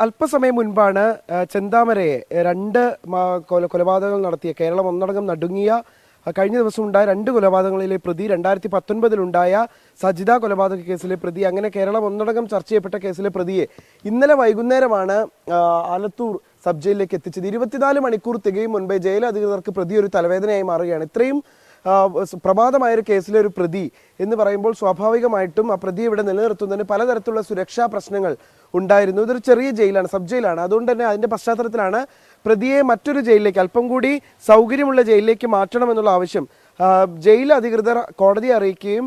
അല്പസമയം മുൻപാണ് ചെന്താമരയെ കൊലപാതകങ്ങൾ നടത്തിയ കേരളം ഒന്നടങ്കം നടുങ്ങിയ കഴിഞ്ഞ ദിവസം ഉണ്ടായ 2 കൊലപാതകങ്ങളിലെ പ്രതി 2019 സജിത കൊലപാതക കേസിലെ പ്രതി അങ്ങനെ കേരളം ഒന്നടങ്കം ചർച്ച ചെയ്യപ്പെട്ട കേസിലെ പ്രതിയെ ഇന്നലെ വൈകുന്നേരമാണ് ആലത്തൂർ സബ് ജയിലിലേക്ക് എത്തിച്ചത്. 24 മണിക്കൂർ തികയും മുൻപേ ജയിൽ അധികൃതർക്ക് പ്രതി ഒരു തലവേദനയായി മാറുകയാണ്. ഇത്രയും പ്രമാദമായൊരു കേസിലെ ഒരു പ്രതി എന്ന് പറയുമ്പോൾ സ്വാഭാവികമായിട്ടും ആ പ്രതിയെ ഇവിടെ നിലനിർത്തുന്നതിന് പലതരത്തിലുള്ള സുരക്ഷാ പ്രശ്നങ്ങൾ ഉണ്ടായിരുന്നു. ഇതൊരു ചെറിയ ജയിലാണ്, സബ് ജയിലാണ്. അതുകൊണ്ട് തന്നെ അതിന്റെ പശ്ചാത്തലത്തിലാണ് പ്രതിയെ മറ്റൊരു ജയിലിലേക്ക്, അല്പം കൂടി സൗകര്യമുള്ള ജയിലിലേക്ക് മാറ്റണമെന്നുള്ള ആവശ്യം ജയിൽ അധികൃതർ കോടതിയെ അറിയിക്കുകയും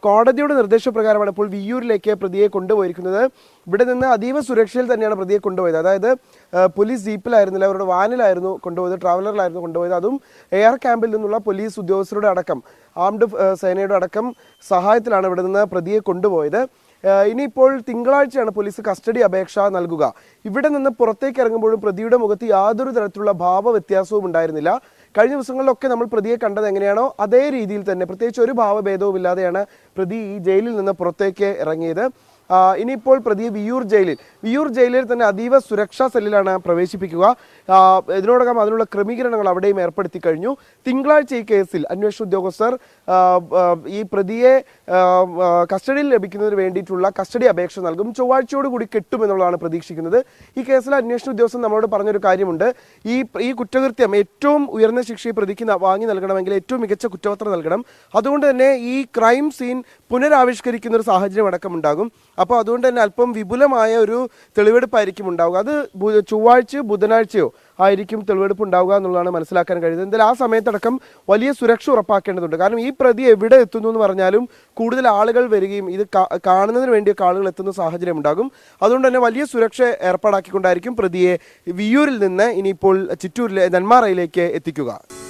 കോടതിയുടെ നിർദ്ദേശപ്രകാരമാണ് ഇപ്പോൾ വിയ്യൂരിലേക്ക് പ്രതിയെ കൊണ്ടുപോയിരിക്കുന്നത്. ഇവിടെ നിന്ന് അതീവ സുരക്ഷയിൽ തന്നെയാണ് പ്രതിയെ കൊണ്ടുപോയത്. അതായത് പോലീസ് ജീപ്പിലായിരുന്നില്ല, അവരുടെ വാനിലായിരുന്നു കൊണ്ടുപോയത്, ട്രാവലറിലായിരുന്നു കൊണ്ടുപോയത്. അതും എയർ ക്യാമ്പിൽ നിന്നുള്ള പോലീസ് ഉദ്യോഗസ്ഥരുടെ അടക്കം, ആംഡ് സേനയുടെ അടക്കം സഹായത്തിലാണ് ഇവിടെ നിന്ന് പ്രതിയെ കൊണ്ടുപോയത്. ഇനിയിപ്പോൾ തിങ്കളാഴ്ചയാണ് പോലീസ് കസ്റ്റഡി അപേക്ഷ നൽകുക. ഇവിടെ നിന്ന് പുറത്തേക്ക് ഇറങ്ങുമ്പോഴും പ്രതിയുടെ മുഖത്ത് യാതൊരു തരത്തിലുള്ള ഭാവവ്യത്യാസവും ഉണ്ടായിരുന്നില്ല. കഴിഞ്ഞ ദിവസങ്ങളിലൊക്കെ നമ്മൾ പ്രതിയെ കണ്ടത് എങ്ങനെയാണോ അതേ രീതിയിൽ തന്നെ, പ്രത്യേകിച്ച് ഒരു ഭാവഭേദവും ഇല്ലാതെയാണ് പ്രതി ഈ ജയിലിൽ നിന്ന് പുറത്തേക്ക് ഇറങ്ങിയത്. ഇനിയിപ്പോൾ പ്രതിയെ വിയ്യൂർ ജയിലിൽ തന്നെ അതീവ സുരക്ഷാ സെല്ലിലാണ് പ്രവേശിപ്പിക്കുക. ഇതിനോടകം അതിനുള്ള ക്രമീകരണങ്ങൾ അവിടെയും ഏർപ്പെടുത്തി കഴിഞ്ഞു. തിങ്കളാഴ്ച ഈ കേസിൽ അന്വേഷണ ഉദ്യോഗസ്ഥർ ഈ പ്രതിയെ കസ്റ്റഡിയിൽ ലഭിക്കുന്നതിന് വേണ്ടിയിട്ടുള്ള കസ്റ്റഡി അപേക്ഷ നൽകും. ചൊവ്വാഴ്ചയോടുകൂടി കിട്ടുമെന്നുള്ളതാണ് പ്രതീക്ഷിക്കുന്നത്. ഈ കേസിലെ അന്വേഷണ ഉദ്യോഗസ്ഥർ നമ്മളോട് പറഞ്ഞൊരു കാര്യമുണ്ട്. ഈ കുറ്റകൃത്യം ഏറ്റവും ഉയർന്ന ശിക്ഷ ഈ പ്രതിക്ക് വാങ്ങി നൽകണമെങ്കിൽ ഏറ്റവും മികച്ച കുറ്റപത്രം നൽകണം. അതുകൊണ്ട് തന്നെ ഈ ക്രൈം സീൻ പുനരാവിഷ്കരിക്കുന്ന ഒരു സാഹചര്യം അടക്കം ഉണ്ടാകും. അപ്പോൾ അതുകൊണ്ട് തന്നെ അല്പം വിപുലമായ ഒരു തെളിവെടുപ്പായിരിക്കും ഉണ്ടാവുക. അത് ചൊവ്വാഴ്ചയോ ബുധനാഴ്ചയോ ആയിരിക്കും തെളിവെടുപ്പ് ഉണ്ടാവുക എന്നുള്ളതാണ് മനസ്സിലാക്കാൻ കഴിയുന്നത്. എന്തായാലും ആ സമയത്തടക്കം വലിയ സുരക്ഷ ഉറപ്പാക്കേണ്ടതുണ്ട്. കാരണം ഈ പ്രതി എവിടെ എത്തുന്നു എന്ന് പറഞ്ഞാലും കൂടുതൽ ആളുകൾ വരികയും ഇത് കാണുന്നതിന് വേണ്ടിയൊക്കെ ആളുകൾ എത്തുന്ന സാഹചര്യം ഉണ്ടാകും. അതുകൊണ്ട് തന്നെ വലിയ സുരക്ഷ ഏർപ്പാടാക്കിക്കൊണ്ടായിരിക്കും പ്രതിയെ വിയ്യൂരിൽ നിന്ന് ഇനിയിപ്പോൾ ചിറ്റൂരിലെ നെന്മാറയിലേക്ക് എത്തിക്കുക.